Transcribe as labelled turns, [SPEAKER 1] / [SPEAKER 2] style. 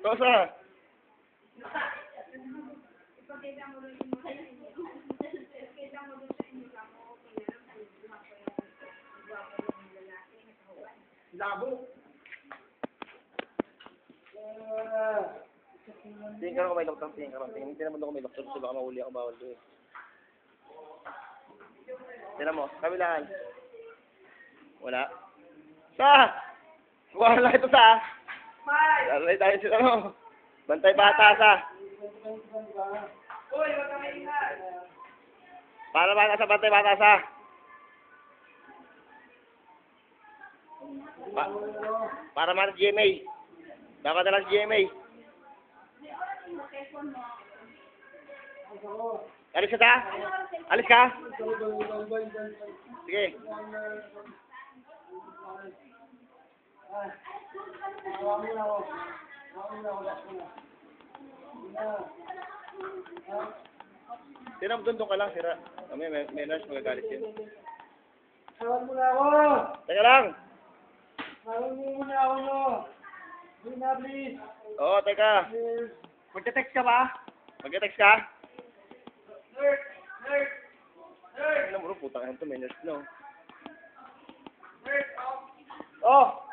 [SPEAKER 1] Kosa?
[SPEAKER 2] Labo.
[SPEAKER 1] Tingin ka rin kung may doktor. Tingin ka rin. Hindi naman ako may doktor. So baka mahuli ako bawal doon. Tira mo. Kabilaan. Wala. Sa! Wala ito sa. Alay tayo sa ano. Bantay bata sa.
[SPEAKER 2] Uy, wag kang maingay.
[SPEAKER 1] Para bata sa bantay bata sa. Para mata GMA. Dapat na lang sa GMA. Alis ka ta? Alis ka? Sige. Sira, doon ka lang, sira. May nurse magagalit yun.
[SPEAKER 2] Tawag mo na ako.
[SPEAKER 1] Teka lang.
[SPEAKER 2] Tawag mo muna ako, no. Hindi na, please.
[SPEAKER 1] Oo, teka.
[SPEAKER 2] Magte-text ka ba?
[SPEAKER 1] Mag-text ka?
[SPEAKER 2] Nerd! Nerd! Nerd!
[SPEAKER 1] Ano mo rin, putang ito, may nurse, no?
[SPEAKER 2] Nerd!
[SPEAKER 1] Oh!